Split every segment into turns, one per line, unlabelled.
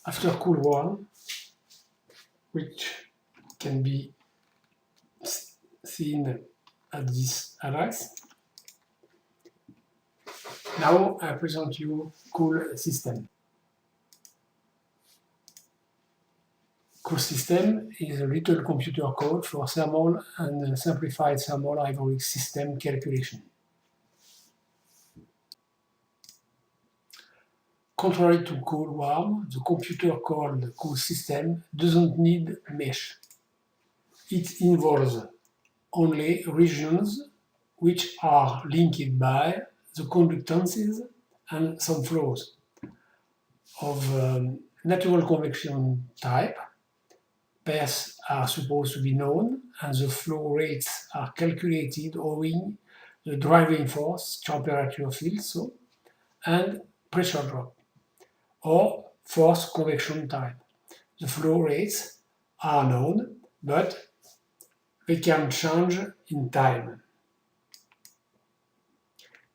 After cool warm, which can be seen at this address. Now I present you cool system. Cool system is a little computer code for thermal and simplified thermal hydraulic system calculation. Contrary to cool-warm, the computer called cool system doesn't need mesh. It involves only regions which are linked by the conductances and some flows of natural convection type. Paths are supposed to be known and the flow rates are calculated owing the driving force, temperature field, and pressure drop, or forced convection type. The flow rates are known, but they can change in time.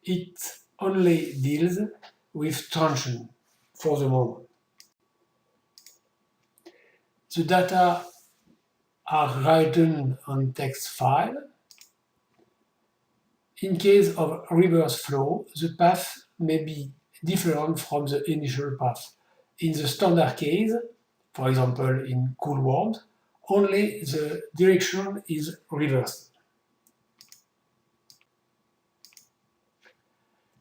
It only deals with tension for the moment. The data are written on text file. In case of reverse flow, the path may be different from the initial path. In the standard case, for example in cool warm, only the direction is reversed.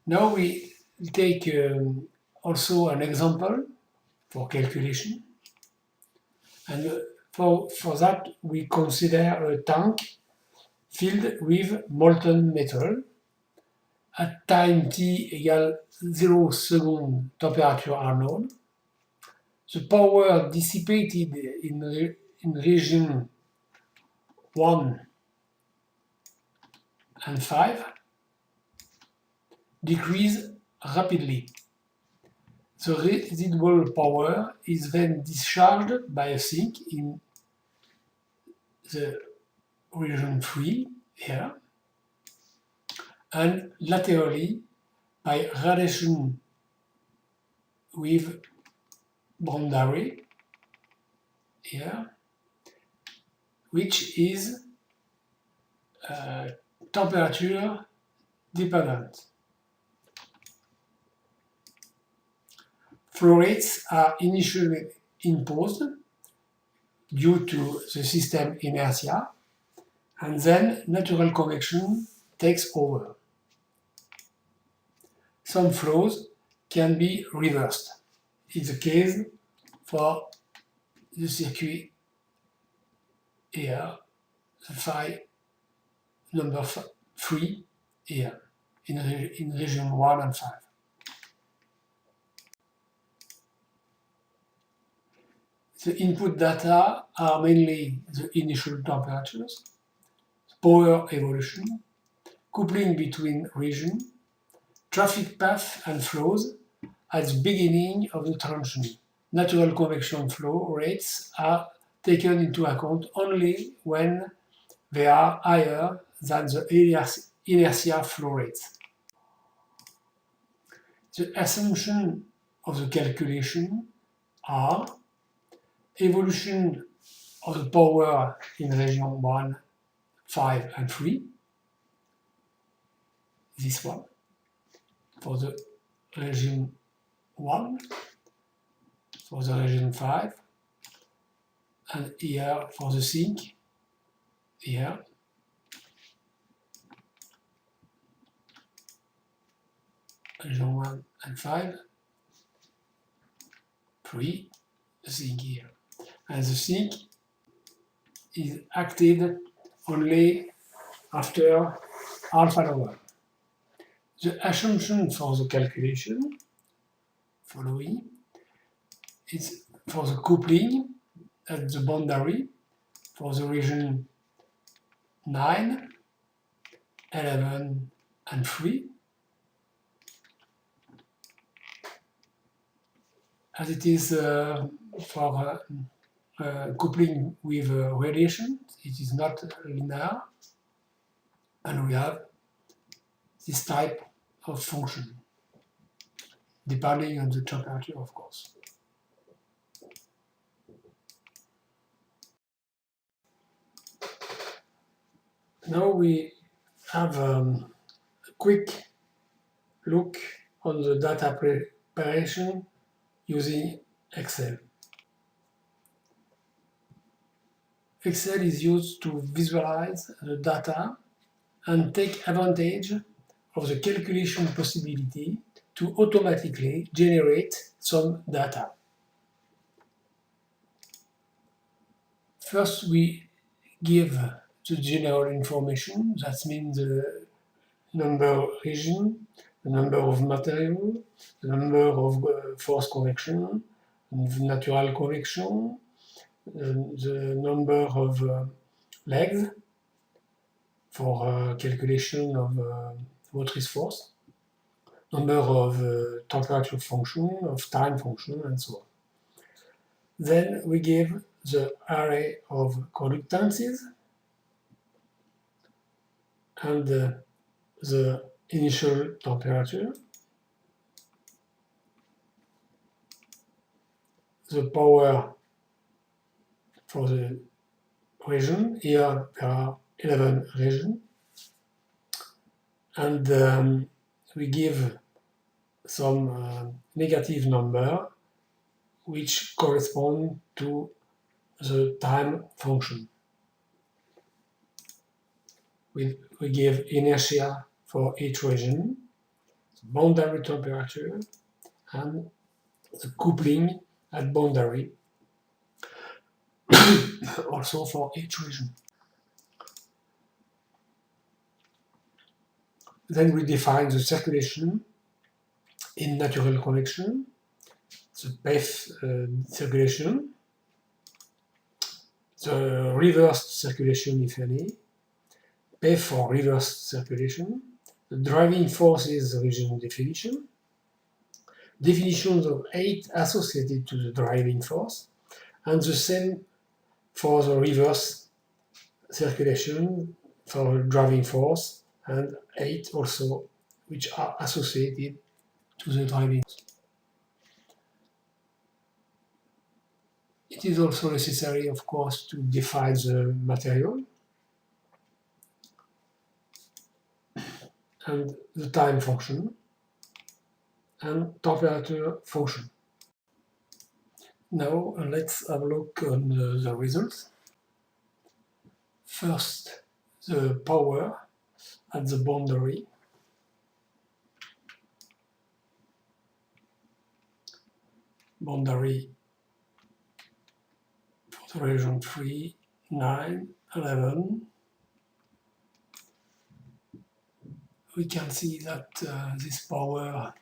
Now we take also an example for calculation. And for that we consider a tank filled with molten metal. At time t equal 0 second, temperature are known. The power dissipated in region 1 and 5 decrease rapidly. The residual power is then discharged by a sink in the region 3 here, and laterally by radiation with boundary here, which is temperature dependent. Flow rates are initially imposed due to the system inertia, and then natural convection takes over. Some flows can be reversed. It's the case for the circuit here, the phi number 3 here, in region 1 and 5. The input data are mainly the initial temperatures, power evolution, coupling between regions, traffic path and flows at the beginning of the transition. Natural convection flow rates are taken into account only when they are higher than the inertia flow rates. The assumption of the calculation are evolution of the power in region 1, 5 and 3, this one, for the region 1, for the region 5, and here for the sink, here, region 1 and 5, 3, the sink here. And the sink is acted only after half an hour. The assumption for the calculation following is for the coupling at the boundary for the region 9, 11 and 3, as it is for coupling with radiation. It is not linear, and we have this type of function, depending on the temperature, of course. Now we have a quick look on the data preparation using Excel. Excel is used to visualize the data and take advantage of the calculation possibility to automatically generate some data. First, we give the general information, that means the number of region, the number of material, the number of force convection, natural convection, the number of legs for calculation of motrice force, number of temperature function, of time function, and so on. Then we give the array of conductances and the initial temperature, the power for the region. Here there are 11 regions, and we give some negative number which correspond to the time function. We give inertia for each region, boundary temperature, and the coupling at boundary also for each region. Then we define the circulation in natural convection, the PEF circulation, the reversed circulation, if any, PEF for reversed circulation, the driving forces region definition, definitions of 8 associated to the driving force, and the same for the reverse circulation for driving force, and 8 also which are associated to the driving force. It is also necessary, of course, to define the material and the time function and temperature function. Now let's have a look on the results. First, the power at the boundary. Boundary for the region 3, 9, 11. We can see that this power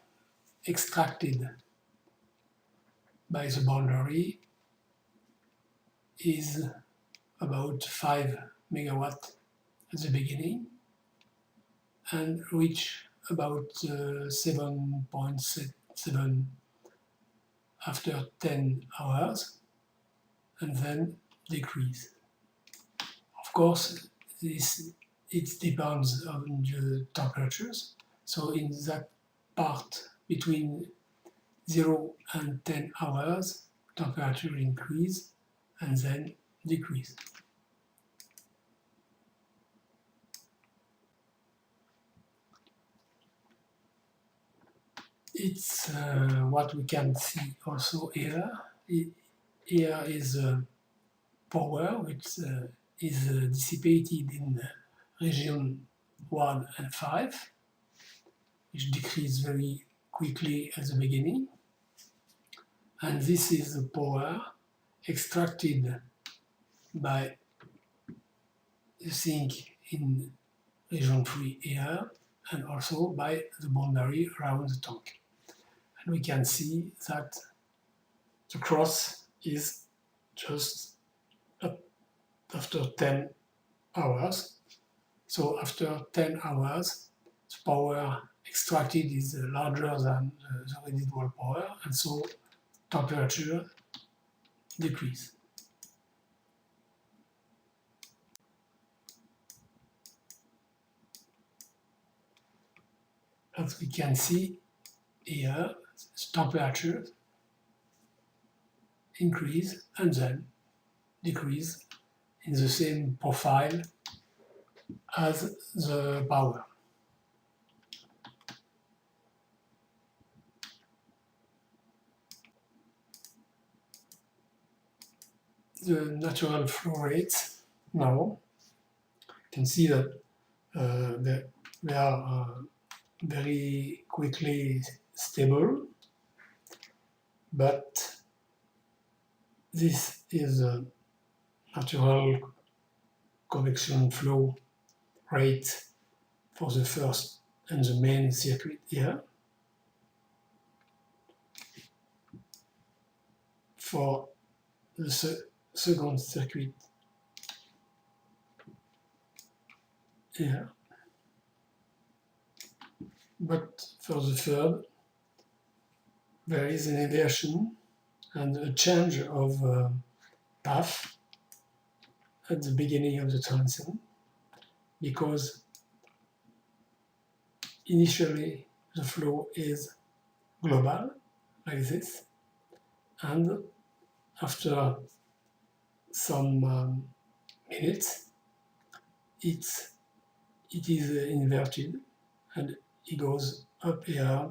extracted by the boundary is about 5 megawatt at the beginning and reach about 7.7 after 10 hours and then decrease. Of course, it depends on the temperatures. So in that part between 0 and 10 hours, temperature increase and then decrease. It's what we can see also here. Here is power which is dissipated in region 1 and 5, which decrease very quickly at the beginning. And this is the power extracted by the sink in region 3 here, and also by the boundary around the tank. And we can see that the cross is just up after 10 hours. So after 10 hours, the power extracted is larger than the residual power, and so temperature decrease. As we can see here, the temperature increase and then decrease in the same profile has the power. The natural flow rates now, you can see that they are very quickly stable, but this is a natural convection flow rate for the first and the main circuit here. For the second circuit here, but for the third there is an inversion and a change of path at the beginning of the transition, because initially the flow is global like this, and after some minutes it is inverted and it goes up here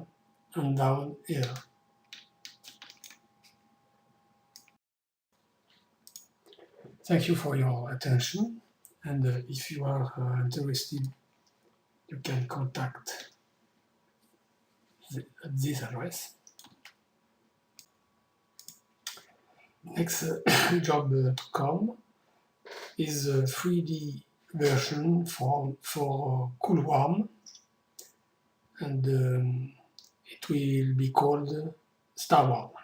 and down here. Thank you for your attention, and if you are interested, you can contact this address. Next job to come is a 3D version for CoolWarm, and it will be called StarWarm.